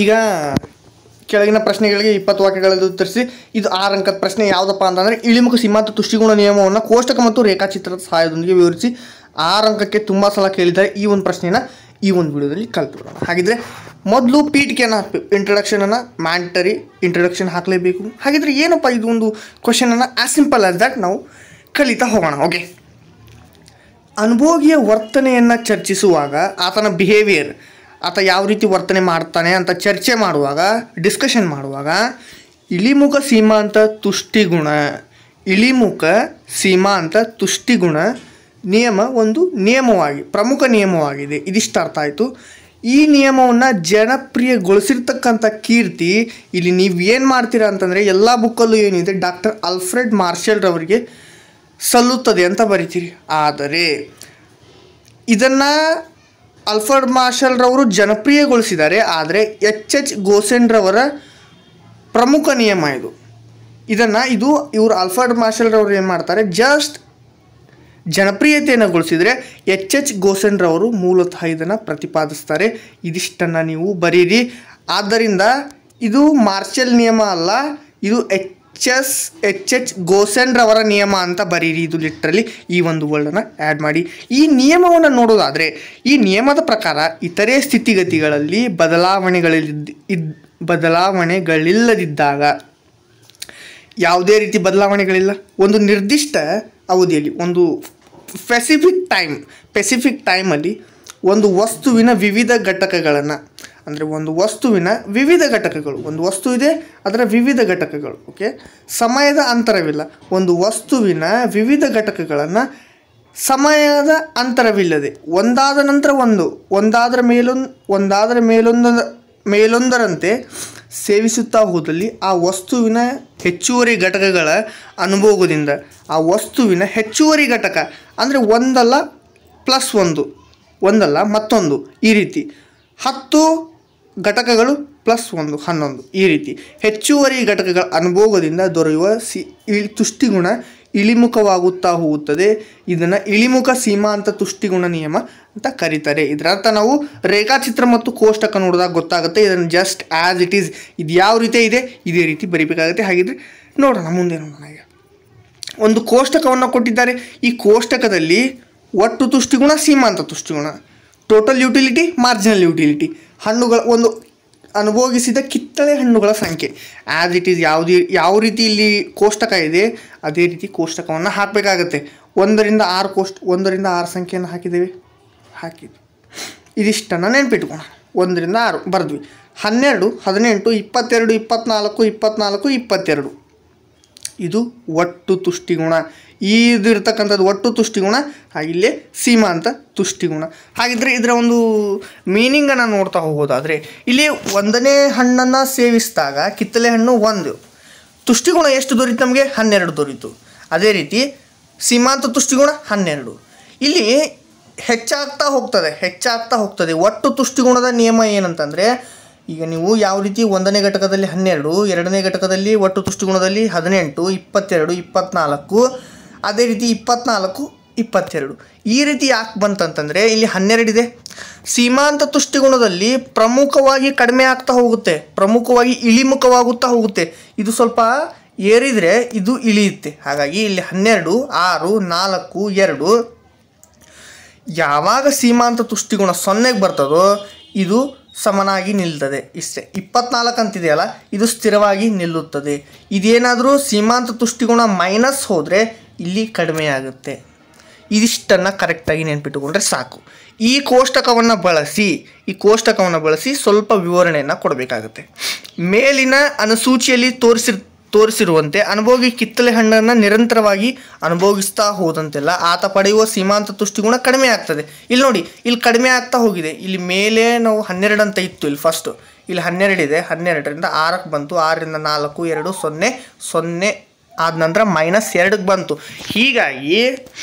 ಈಗ ಕೆಳಗಿನ ಪ್ರಶ್ನೆಗಳಿಗೆ 20 ವಾಕ್ಯಗಳಲ್ಲಿ ಉತ್ತರಿಸಿ. ಇದು 6 ಅಂಕದ ಪ್ರಶ್ನೆ. ಯಾವುದಪ್ಪ ಅಂತಂದರೆ ಇಳಿಮುಖ ಸೀಮಾಂತ ತುಷ್ಟಿಗುಣ ನಿಯಮವನ್ನು ಕೋಷ್ಟಕ ಮತ್ತು ರೇಖಾಚಿತ್ರದ ಸಹಾಯದೊಂದಿಗೆ ವಿವರಿಸಿ. 6 ಅಂಕಕ್ಕೆ ತುಂಬ ಸಲ ಕೇಳಿದ್ದಾರೆ. ಈ ಒಂದು ಪ್ರಶ್ನೆನ ಈ ಒಂದು ವಿಡಿಯೋದಲ್ಲಿ ಕಲ್ತ್ಬಿಡೋಣ. ಹಾಗಿದ್ರೆ ಮೊದಲು ಪೀಠಿಕೆಯನ್ನು ಇಂಟ್ರಡಕ್ಷನನ್ನು ಮ್ಯಾಂಡಟರಿ ಇಂಟ್ರಡಕ್ಷನ್ ಹಾಕಲೇಬೇಕು. ಹಾಗಿದ್ರೆ ಏನಪ್ಪ ಇದು ಒಂದು ಕ್ವಶನನ್ನು ಆ್ಯಸ್ ಸಿಂಪಲ್ ಆಸ್ ದ್ಯಾಟ್ ನಾವು ಕಲಿತಾ ಹೋಗೋಣ. ಓಕೆ, ಅನುಭೋಗಿಯ ವರ್ತನೆಯನ್ನು ಚರ್ಚಿಸುವಾಗ ಆತನ ಬಿಹೇವಿಯರ್, ಆತ ಯಾವ ರೀತಿ ವರ್ತನೆ ಮಾಡ್ತಾನೆ ಅಂತ ಚರ್ಚೆ ಮಾಡುವಾಗ, ಡಿಸ್ಕಷನ್ ಮಾಡುವಾಗ ಇಳಿಮುಖ ಸೀಮಾಂತ ತುಷ್ಟಿಗುಣ, ಇಳಿಮುಖ ಸೀಮಾಂತ ತುಷ್ಟಿಗುಣ ನಿಯಮ ಒಂದು ನಿಯಮವಾಗಿ ಪ್ರಮುಖ ನಿಯಮವಾಗಿದೆ. ಇದಿಷ್ಟು ಅರ್ಥ ಆಯಿತು. ಈ ನಿಯಮವನ್ನು ಜನಪ್ರಿಯಗೊಳಿಸಿರ್ತಕ್ಕಂಥ ಕೀರ್ತಿ ಇಲ್ಲಿ ನೀವು ಏನು ಮಾಡ್ತೀರಾ ಅಂತಂದರೆ ಎಲ್ಲ ಬುಕ್ಕಲ್ಲೂ ಏನಿದೆ ಡಾಕ್ಟರ್ ಆಲ್ಫ್ರೆಡ್ ಮಾರ್ಷಲ್ ರವರಿಗೆ ಸಲ್ಲುತ್ತದೆ ಅಂತ ಬರಿತೀರಿ. ಆದರೆ ಇದನ್ನು ಆಲ್ಫ್ರೆಡ್ ಮಾರ್ಷಲ್ ರವರು ಜನಪ್ರಿಯಗೊಳಿಸಿದ್ದಾರೆ. ಆದರೆ H.H. ಗೋಸೆನ್ ರವರ ಪ್ರಮುಖ ನಿಯಮ ಇದು. ಇವರು ಆಲ್ಫ್ರೆಡ್ ಮಾರ್ಷಲ್ ರವರು ಏನು ಮಾಡ್ತಾರೆ, ಜಸ್ಟ್ ಜನಪ್ರಿಯತೆಯನ್ನು ಗೊಳಿಸಿದರೆ H.H. ಗೋಸೆನ್ ರವರು ಮೂಲತಃ ಇದನ್ನು ಪ್ರತಿಪಾದಿಸ್ತಾರೆ. ಇದಿಷ್ಟನ್ನು ನೀವು ಬರೀರಿ. ಆದ್ದರಿಂದ ಇದು ಮಾರ್ಷಲ್ ನಿಯಮ ಅಲ್ಲ, ಇದು H.H. ಗೋಸೆನ್ ರವರ ನಿಯಮ ಅಂತ ಬರೀರಿ. ಇದು ಲಿಟ್ರಲಿ ಈ ಒಂದು ವರ್ಡನ್ನು ಆ್ಯಡ್ ಮಾಡಿ. ಈ ನಿಯಮವನ್ನು ನೋಡೋದಾದರೆ ಈ ನಿಯಮದ ಪ್ರಕಾರ ಇತರೆ ಸ್ಥಿತಿಗತಿಗಳಲ್ಲಿ ಬದಲಾವಣೆಗಳಿಲ್ಲದಿದ್ದಾಗ, ಯಾವುದೇ ರೀತಿ ಬದಲಾವಣೆಗಳಿಲ್ಲ, ಒಂದು ನಿರ್ದಿಷ್ಟ ಅವಧಿಯಲ್ಲಿ ಒಂದು ಸ್ಪೆಸಿಫಿಕ್ ಟೈಮಲ್ಲಿ ಒಂದು ವಸ್ತುವಿನ ವಿವಿಧ ಘಟಕಗಳನ್ನು, ಅಂದರೆ ಒಂದು ವಸ್ತುವಿನ ವಿವಿಧ ಘಟಕಗಳು, ಒಂದು ವಸ್ತು ಇದೆ ಅದರ ವಿವಿಧ ಘಟಕಗಳು, ಓಕೆ, ಸಮಯದ ಅಂತರವಿಲ್ಲ, ಒಂದು ವಸ್ತುವಿನ ವಿವಿಧ ಘಟಕಗಳನ್ನು ಸಮಯದ ಅಂತರವಿಲ್ಲದೆ ಒಂದಾದ ನಂತರ ಒಂದಾದರ ಮೇಲೊಂದರಂತೆ ಸೇವಿಸುತ್ತಾ ಹೋದಲ್ಲಿ ಆ ವಸ್ತುವಿನ ಹೆಚ್ಚುವರಿ ಘಟಕಗಳ ಅನುಭೋಗದಿಂದ ಆ ವಸ್ತುವಿನ ಹೆಚ್ಚುವರಿ ಘಟಕ ಅಂದರೆ ಒಂದಲ್ಲ ಪ್ಲಸ್ ಒಂದಲ್ಲ ಮತ್ತೊಂದು, ಈ ರೀತಿ 10 ಘಟಕಗಳು ಪ್ಲಸ್ 1 11, ಈ ರೀತಿ ಹೆಚ್ಚುವರಿ ಘಟಕಗಳ ಅನುಭೋಗದಿಂದ ದೊರೆಯುವ ತುಷ್ಟಿಗುಣ ಇಳಿಮುಖವಾಗುತ್ತಾ ಹೋಗುತ್ತದೆ. ಇದನ್ನು ಇಳಿಮುಖ ಸೀಮಾಂತ ತುಷ್ಟಿಗುಣ ನಿಯಮ ಅಂತ ಕರೀತಾರೆ. ಇದರರ್ಥ ನಾವು ರೇಖಾಚಿತ್ರ ಮತ್ತು ಕೋಷ್ಟಕ ನೋಡಿದಾಗ ಗೊತ್ತಾಗುತ್ತೆ. ಇದನ್ನು ಜಸ್ಟ್ ಆ್ಯಸ್ ಇಟ್ ಈಸ್, ಇದು ಯಾವ ರೀತಿ ಇದೆ ಇದೇ ರೀತಿ ಬರೀಬೇಕಾಗುತ್ತೆ. ಹಾಗಿದ್ರೆ ನೋಡೋಣ, ಮುಂದೆ ನೋಡೋಣ. ಈಗ ಒಂದು ಕೋಷ್ಟಕವನ್ನು ಕೊಟ್ಟಿದ್ದಾರೆ. ಈ ಕೋಷ್ಟಕದಲ್ಲಿ ಒಟ್ಟು ತುಷ್ಟಿಗುಣ, ಸೀಮಾಂತ ತುಷ್ಟಿಗುಣ, ಟೋಟಲ್ ಯುಟಿಲಿಟಿ, ಮಾರ್ಜಿನಲ್ ಯುಟಿಲಿಟಿ, ಹಣ್ಣುಗಳ ಒಂದು ಅನುಭೋಗಿಸಿದ ಕಿತ್ತಳೆ ಹಣ್ಣುಗಳ ಸಂಖ್ಯೆ ಆ್ಯಸ್ ಇಟ್ ಈಸ್ ಯಾವ ರೀತಿ ಇಲ್ಲಿ ಕೋಷ್ಟಕ ಇದೆ ಅದೇ ರೀತಿ ಕೋಷ್ಟಕವನ್ನು ಹಾಕಬೇಕಾಗತ್ತೆ. 1 ರಿಂದ 6 ಸಂಖ್ಯೆಯನ್ನು ಹಾಕಿದ್ದೀವಿ. ಇದಿಷ್ಟನ್ನು ನೆನಪಿಟ್ಕೋಣ. 1 ರಿಂದ 6 ಬರೆದ್ವಿ. 12, 18, 22, 24, 22 ಇದು ಒಟ್ಟು ತುಷ್ಟಿಗುಣ. ಇದು ಇರ್ತಕ್ಕಂಥದ್ದು ಒಟ್ಟು ತುಷ್ಟಿಗುಣ. ಹಾಗಿಲ್ಲೇ ಸೀಮಾಂತ ತುಷ್ಟಿಗುಣ. ಹಾಗಿದ್ರೆ ಇದರ ಒಂದು ಮೀನಿಂಗನ್ನು ನೋಡ್ತಾ ಹೋಗೋದಾದರೆ ಇಲ್ಲಿ 1ನೇ ಹಣ್ಣನ್ನು ಸೇವಿಸಿದಾಗ ಕಿತ್ತಳೆ ಹಣ್ಣು 1, ತುಷ್ಟಿಗುಣ ಎಷ್ಟು ದೊರೀತು ನಮಗೆ? 12 ದೊರೀತು. ಅದೇ ರೀತಿ ಸೀಮಾಂತ ತುಷ್ಟಿಗುಣ 12. ಇಲ್ಲಿ ಹೆಚ್ಚಾಗ್ತಾ ಹೋಗ್ತದೆ. ಒಟ್ಟು ತುಷ್ಟಿಗುಣದ ನಿಯಮ ಏನಂತಂದರೆ, ಈಗ ನೀವು ಯಾವ ರೀತಿ 1ನೇ ಘಟಕದಲ್ಲಿ 12, 2ನೇ ಘಟಕದಲ್ಲಿ ಒಟ್ಟು ತುಷ್ಟಿಗುಣದಲ್ಲಿ 18, 22, 24, ಅದೇ ರೀತಿ 24, 22 ಈ ರೀತಿ ಯಾಕೆ ಬಂತಂತಂದರೆ ಇಲ್ಲಿ 12 ಇದೆ. ಸೀಮಾಂತ ತುಷ್ಟಿಗುಣದಲ್ಲಿ ಪ್ರಮುಖವಾಗಿ ಕಡಿಮೆ ಆಗ್ತಾ ಹೋಗುತ್ತೆ, ಪ್ರಮುಖವಾಗಿ ಇಳಿಮುಖವಾಗುತ್ತಾ ಹೋಗುತ್ತೆ. ಇದು ಸ್ವಲ್ಪ ಏರಿದರೆ ಇದು ಇಳಿಯುತ್ತೆ. ಹಾಗಾಗಿ ಇಲ್ಲಿ 12, 6, 4, 2 ಯಾವಾಗ ಸೀಮಾಂತ ತುಷ್ಟಿಗುಣ 0ಗೆ ಬರ್ತದೋ ಇದು ಸಮನಾಗಿ ನಿಲ್ತದೆ. ಇಷ್ಟೇ. 24 ಅಂತಿದೆಯಲ್ಲ ಇದು ಸ್ಥಿರವಾಗಿ ನಿಲ್ಲುತ್ತದೆ. ಇದೇನಾದರೂ ಸೀಮಾಂತ ತುಷ್ಟಿಗುಣ ಮೈನಸ್ ಹೋದರೆ ಇಲ್ಲಿ ಕಡಿಮೆ ಆಗುತ್ತೆ. ಇದಿಷ್ಟನ್ನು ಕರೆಕ್ಟಾಗಿ ನೆನಪಿಟ್ಟುಕೊಂಡ್ರೆ ಸಾಕು. ಈ ಕೋಷ್ಟಕವನ್ನು ಬಳಸಿ ಸ್ವಲ್ಪ ವಿವರಣೆಯನ್ನು ಕೊಡಬೇಕಾಗುತ್ತೆ. ಮೇಲಿನ ಅನುಸೂಚಿಯಲ್ಲಿ ತೋರಿಸಿರುವಂತೆ ಅನುಭೋಗಿ ಕಿತ್ತಳೆ ಹಣ್ಣನ್ನು ನಿರಂತರವಾಗಿ ಅನುಭೋಗಿಸ್ತಾ ಹೋದಂತೆಲ್ಲ ಆತ ಪಡೆಯುವ ಸೀಮಾಂತ ತುಷ್ಟಿಗುಣ ಕಡಿಮೆ ಆಗ್ತದೆ. ಇಲ್ಲಿ ನೋಡಿ, ಇಲ್ಲಿ ಕಡಿಮೆ ಆಗ್ತಾ ಹೋಗಿದೆ. ಇಲ್ಲಿ ಮೇಲೆ ನಾವು 12 ಅಂತ ಇತ್ತು, ಇಲ್ಲಿ ಫಸ್ಟು ಇಲ್ಲಿ 12 ಇದೆ. 12ರಿಂದ 6ಕ್ಕೆ ಬಂತು, 6ರಿಂದ 4, 2, 0, 0 ಆದ ನಂತರ -2ಕ್ಕೆ ಬಂತು. ಹೀಗಾಗಿ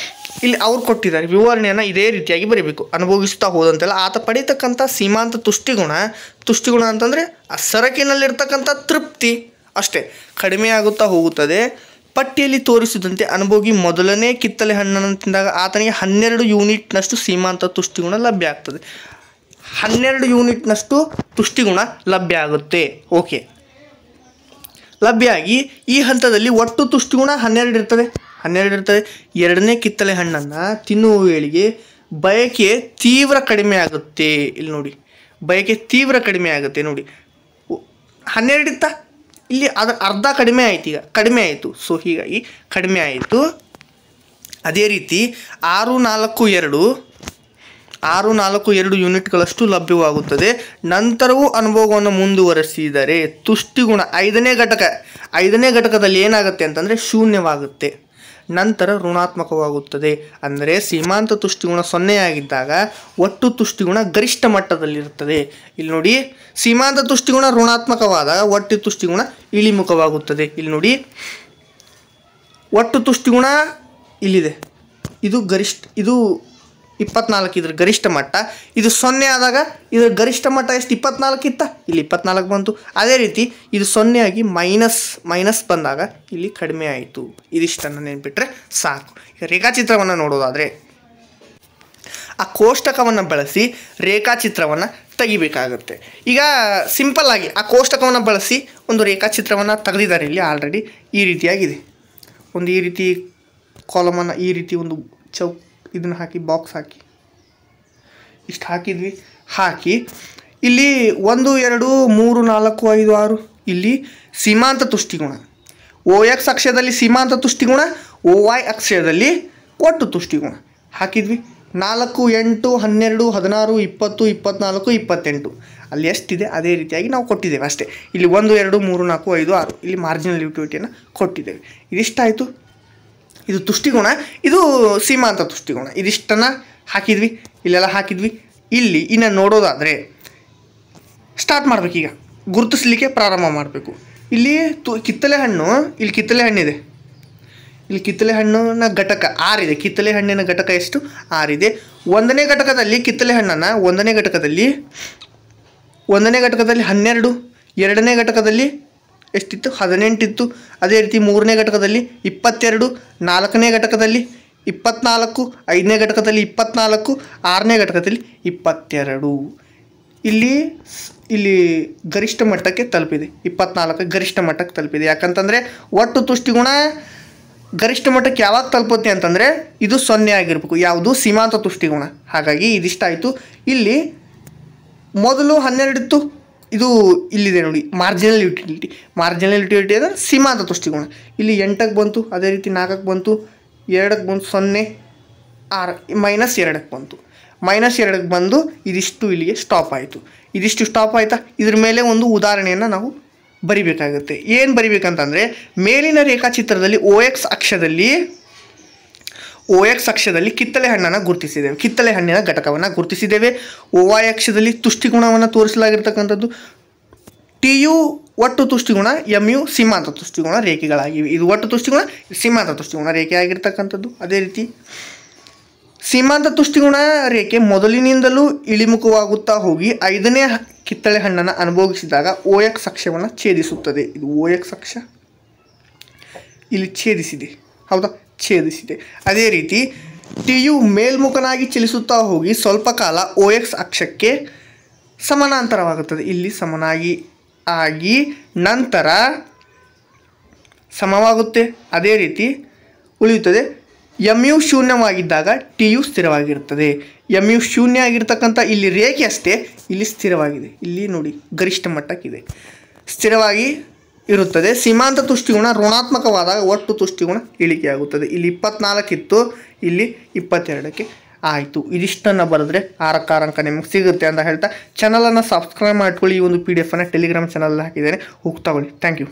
ಇಲ್ಲಿ ಅವ್ರು ಕೊಟ್ಟಿದ್ದಾರೆ ವಿವರಣೆಯನ್ನು ಇದೇ ರೀತಿಯಾಗಿ ಬರೀಬೇಕು. ಅನುಭೋಗಿಸ್ತಾ ಹೋದಂತೆಲ್ಲ ಆತ ಪಡೀತಕ್ಕಂಥ ಸೀಮಾಂತ ತುಷ್ಟಿಗುಣ ಅಂತಂದರೆ ಆ ಸರಕಿನಲ್ಲಿರ್ತಕ್ಕಂಥ ತೃಪ್ತಿ ಅಷ್ಟೇ ಕಡಿಮೆ ಆಗುತ್ತಾ ಹೋಗುತ್ತದೆ. ಪಟ್ಟಿಯಲ್ಲಿ ತೋರಿಸಿದಂತೆ ಅನುಭೋಗಿ ಮೊದಲನೇ ಕಿತ್ತಳೆ ಹಣ್ಣನ್ನು ತಿಂದಾಗ ಆತನಿಗೆ 12 ಯೂನಿಟ್ನಷ್ಟು ಸೀಮಾಂತ ತುಷ್ಟಿಗುಣ ಲಭ್ಯ ಆಗ್ತದೆ. 12 ಯೂನಿಟ್ನಷ್ಟು ತುಷ್ಟಿಗುಣ ಲಭ್ಯ ಆಗುತ್ತೆ. ಓಕೆ, ಲಭ್ಯ ಆಗಿ ಈ ಹಂತದಲ್ಲಿ ಒಟ್ಟು ತುಷ್ಟಿಗುಣ 12 ಇರ್ತದೆ. ಎರಡನೇ ಕಿತ್ತಳೆ ಹಣ್ಣನ್ನು ತಿನ್ನುವ ವೇಳೆಗೆ ಬಯಕೆ ತೀವ್ರ ಕಡಿಮೆ ಆಗುತ್ತೆ. ಇಲ್ಲಿ ನೋಡಿ, ಬಯಕೆ ತೀವ್ರ ಕಡಿಮೆ ಆಗುತ್ತೆ ನೋಡಿ. 12 ಇತ್ತ, ಇಲ್ಲಿ ಅದರ ಅರ್ಧ ಕಡಿಮೆ ಆಯಿತು, ಈಗ ಕಡಿಮೆ ಆಯಿತು. ಸೊ ಹೀಗಾಗಿ ಕಡಿಮೆ ಆಯಿತು. ಅದೇ ರೀತಿ 642 ಯೂನಿಟ್ಗಳಷ್ಟು ಲಭ್ಯವಾಗುತ್ತದೆ. ನಂತರವೂ ಅನುಭವವನ್ನು ಮುಂದುವರೆಸಿದರೆ ತುಷ್ಟಿಗುಣ 5ನೇ ಘಟಕದಲ್ಲಿ ಏನಾಗುತ್ತೆ ಅಂತಂದರೆ ಶೂನ್ಯವಾಗುತ್ತೆ, ನಂತರ ಋಣಾತ್ಮಕವಾಗುತ್ತದೆ. ಅಂದರೆ ಸೀಮಾಂತ ತುಷ್ಟಿಗುಣ 0 ಆಗಿದ್ದಾಗ ಒಟ್ಟು ತುಷ್ಟಿಗುಣ ಗರಿಷ್ಠ ಮಟ್ಟದಲ್ಲಿರುತ್ತದೆ. ಇಲ್ಲಿ ನೋಡಿ, ಸೀಮಾಂತ ತುಷ್ಟಿಗುಣ ಋಣಾತ್ಮಕವಾದಾಗ ಒಟ್ಟು ತುಷ್ಟಿಗುಣ ಇಳಿಮುಖವಾಗುತ್ತದೆ. ಇಲ್ಲಿ ನೋಡಿ, ಒಟ್ಟು ತುಷ್ಟಿಗುಣ ಇಲ್ಲಿದೆ, ಇದು ಗರಿಷ್ಠ, ಇದು 24 ಇದ್ರ ಗರಿಷ್ಠ ಮಟ್ಟ. ಇದು 0 ಆದಾಗ ಇದರ ಗರಿಷ್ಠ ಮಟ್ಟ ಎಷ್ಟು? 24 ಇತ್ತ, ಇಲ್ಲಿ 24 ಬಂತು. ಅದೇ ರೀತಿ ಇದು 0 ಆಗಿ ಮೈನಸ್ ಬಂದಾಗ ಇಲ್ಲಿ ಕಡಿಮೆ ಆಯಿತು. ಇದಿಷ್ಟನ್ನು ನೆನ್ಪಿಟ್ರೆ ಸಾಕು. ಈಗ ರೇಖಾಚಿತ್ರವನ್ನು ನೋಡೋದಾದರೆ ಆ ಕೋಷ್ಟಕವನ್ನು ಬಳಸಿ ರೇಖಾಚಿತ್ರವನ್ನು ತೆಗಿಬೇಕಾಗುತ್ತೆ. ಈಗ ಸಿಂಪಲ್ ಆಗಿ ಆ ಕೋಷ್ಟಕವನ್ನು ಬಳಸಿ ಒಂದು ರೇಖಾಚಿತ್ರವನ್ನು ತೆಗೆದಿದ್ದಾರೆ. ಇಲ್ಲಿ ಆಲ್ರೆಡಿ ಈ ರೀತಿಯಾಗಿದೆ. ಒಂದು ಈ ರೀತಿ ಕಾಲಮನ್ನು, ಈ ರೀತಿ ಒಂದು ಇದನ್ನು ಹಾಕಿ, ಬಾಕ್ಸ್ ಹಾಕಿ, ಇಷ್ಟು ಹಾಕಿದ್ವಿ. ಹಾಕಿ ಇಲ್ಲಿ 1 2 3 4 5 6 ಇಲ್ಲಿ ಸೀಮಾಂತ ತುಷ್ಟಿಗುಣ, OX ಅಕ್ಷದಲ್ಲಿ ಸೀಮಾಂತ ತುಷ್ಟಿಗುಣ, OY ಅಕ್ಷದಲ್ಲಿ ಒಟ್ಟು ತುಷ್ಟಿಗುಣ ಹಾಕಿದ್ವಿ. 4 8 12 16 20 24 28 ಅಲ್ಲಿ ಎಷ್ಟಿದೆ ಅದೇ ರೀತಿಯಾಗಿ ನಾವು ಕೊಟ್ಟಿದ್ದೇವೆ ಅಷ್ಟೇ. ಇಲ್ಲಿ 1 2 3 4 5 6 ಇಲ್ಲಿ ಮಾರ್ಜಿನಲ್ ಯುಟಿಲಿಟಿಯನ್ನು ಕೊಟ್ಟಿದ್ದೇವೆ. ಇದಿಷ್ಟಾಯಿತು. ಇದು ತುಷ್ಟಿಗುಣ, ಇದು ಸೀಮಾಂತ ತುಷ್ಟಿಗುಣ. ಇದಿಷ್ಟನ್ನು ಹಾಕಿದ್ವಿ, ಇಲ್ಲೆಲ್ಲ ಹಾಕಿದ್ವಿ. ಇಲ್ಲಿ ಇನ್ನು ನೋಡೋದಾದರೆ ಸ್ಟಾರ್ಟ್ ಮಾಡಬೇಕು. ಈಗ ಗುರುತಿಸಲಿಕ್ಕೆ ಪ್ರಾರಂಭ ಮಾಡಬೇಕು. ಇಲ್ಲಿ ಕಿತ್ತಳೆ ಹಣ್ಣು, ಇಲ್ಲಿ ಕಿತ್ತಳೆ ಹಣ್ಣಿದೆ. ಇಲ್ಲಿ ಕಿತ್ತಳೆ ಹಣ್ಣಿನ ಘಟಕ 6 ಇದೆ. ಕಿತ್ತಳೆ ಹಣ್ಣಿನ ಘಟಕ ಎಷ್ಟು? 6 ಇದೆ. 1ನೇ ಘಟಕದಲ್ಲಿ ಕಿತ್ತಳೆ ಹಣ್ಣನ್ನು 1ನೇ ಘಟಕದಲ್ಲಿ 12, 2ನೇ ಘಟಕದಲ್ಲಿ ಎಷ್ಟಿತ್ತು? 18 ಇತ್ತು. ಅದೇ ರೀತಿ 3ನೇ ಘಟಕದಲ್ಲಿ 22, 4ನೇ ಘಟಕದಲ್ಲಿ 24, 5ನೇ ಘಟಕದಲ್ಲಿ 24, 6ನೇ ಘಟಕದಲ್ಲಿ 22. ಇಲ್ಲಿ ಗರಿಷ್ಠ ಮಟ್ಟಕ್ಕೆ ತಲುಪಿದೆ. 24 ಗರಿಷ್ಠ ಮಟ್ಟಕ್ಕೆ ತಲುಪಿದೆ. ಯಾಕಂತಂದರೆ ಒಟ್ಟು ತುಷ್ಟಿಗುಣ ಗರಿಷ್ಠ ಮಟ್ಟಕ್ಕೆ ಯಾವಾಗ ತಲುಪುತ್ತೆ ಅಂತಂದರೆ ಇದು 0 ಆಗಿರಬೇಕು. ಯಾವುದು? ಸೀಮಾಂತ ತುಷ್ಟಿಗುಣ. ಹಾಗಾಗಿ ಇದಿಷ್ಟಾಯಿತು. ಇಲ್ಲಿ ಮೊದಲು 12 ಇತ್ತು, ಇದು ಇಲ್ಲಿದೆ ನೋಡಿ, ಮಾರ್ಜಿನಲ್ ಯುಟಿಲಿಟಿ. ಅಂದರೆ ಸೀಮಾಂತ ತುಷ್ಟಿಗುಣ. ಇಲ್ಲಿ 8ಕ್ಕೆ ಬಂತು, ಅದೇ ರೀತಿ 4ಕ್ಕೆ ಬಂತು, 2ಕ್ಕೆ ಬಂತು, 0 -2ಕ್ಕೆ ಬಂತು. -2ಕ್ಕೆ ಬಂದು ಇದಿಷ್ಟು ಇಲ್ಲಿಗೆ ಸ್ಟಾಪ್ ಆಯಿತು. ಇದಿಷ್ಟು ಸ್ಟಾಪ್ ಆಯಿತಾ? ಇದ್ರ ಮೇಲೆ ಒಂದು ಉದಾಹರಣೆಯನ್ನು ನಾವು ಬರಿಬೇಕಾಗುತ್ತೆ. ಏನು ಬರಿಬೇಕಂತಂದರೆ, ಮೇಲಿನ ರೇಖಾಚಿತ್ರದಲ್ಲಿ OX ಅಕ್ಷದಲ್ಲಿ ಕಿತ್ತಳೆ ಹಣ್ಣನ್ನು ಗುರುತಿಸಿದ್ದೇವೆ, ಕಿತ್ತಳೆ ಹಣ್ಣಿನ ಘಟಕವನ್ನು ಗುರುತಿಸಿದ್ದೇವೆ. OY ಅಕ್ಷದಲ್ಲಿ ತುಷ್ಟಿಗುಣವನ್ನು ತೋರಿಸಲಾಗಿರ್ತಕ್ಕಂಥದ್ದು. TU ಒಟ್ಟು ತುಷ್ಟಿಗುಣ, MU ಸೀಮಾಂತ ತುಷ್ಟಿಗುಣ ರೇಖೆಗಳಾಗಿವೆ. ಇದು ಒಟ್ಟು ತುಷ್ಟಿಗುಣ, ಸೀಮಾಂತ ತುಷ್ಟಿಗುಣ ರೇಖೆ ಆಗಿರ್ತಕ್ಕಂಥದ್ದು. ಅದೇ ರೀತಿ ಸೀಮಾಂತ ತುಷ್ಟಿಗುಣ ರೇಖೆ ಮೊದಲಿನಿಂದಲೂ ಇಳಿಮುಖವಾಗುತ್ತಾ ಹೋಗಿ 5ನೇ ಕಿತ್ತಳೆ ಹಣ್ಣನ್ನು ಅನುಭವಿಸಿದಾಗ OX ಅಕ್ಷವನ್ನು ಛೇದಿಸುತ್ತದೆ. ಇದು OX ಅಕ್ಷ ಇಲ್ಲಿ ಛೇದಿಸಿದೆ, ಹೌದಾ? ಛೇದಿಸಿದೆ. ಅದೇ ರೀತಿ TU ಮೇಲ್ಮುಖನಾಗಿ ಚಲಿಸುತ್ತಾ ಹೋಗಿ ಸ್ವಲ್ಪ ಕಾಲ OX ಅಕ್ಷಕ್ಕೆ ಸಮಾನಾಂತರವಾಗುತ್ತದೆ. ಇಲ್ಲಿ ಸಮನಾಗಿ ಆಗಿ ನಂತರ ಸಮವಾಗುತ್ತೆ. ಅದೇ ರೀತಿ ಉಳಿಯುತ್ತದೆ. MU ಶೂನ್ಯವಾಗಿದ್ದಾಗ TU ಸ್ಥಿರವಾಗಿರುತ್ತದೆ. MU ಶೂನ್ಯ ಆಗಿರ್ತಕ್ಕಂಥ ಇಲ್ಲಿ ರೇಖೆ ಅಷ್ಟೇ ಇಲ್ಲಿ ಸ್ಥಿರವಾಗಿದೆ. ಇಲ್ಲಿ ನೋಡಿ ಗರಿಷ್ಠ ಮಟ್ಟಕ್ಕಿದೆ, ಸ್ಥಿರವಾಗಿ ಇರುತ್ತದೆ. ಸೀಮಾಂತ ತುಷ್ಟಿಗುಣ ಋಣಾತ್ಮಕವಾದಾಗ ಒಟ್ಟು ತುಷ್ಟಿಗುಣ ಇಳಿಕೆಯಾಗುತ್ತದೆ. ಇಲ್ಲಿ 24 ಇತ್ತು, ಇಲ್ಲಿ 22ಕ್ಕೆ ಆಯಿತು. ಇದಿಷ್ಟನ್ನು ಬರೆದ್ರೆ 6ಕ್ಕೆ 6 ಅಂಕ ನಿಮಗೆ ಸಿಗುತ್ತೆ ಅಂತ ಹೇಳ್ತಾ ಚಾನಲನ್ನು ಸಬ್ಸ್ಕ್ರೈಬ್ ಮಾಡ್ಕೊಳ್ಳಿ. ಈ ಒಂದು PDF ಟೆಲಿಗ್ರಾಮ್ ಚಾನಲ್ ಹಾಕಿದ್ದೇನೆ, ಹೋಗಿ ತಗೊಳ್ಳಿ. Thank you.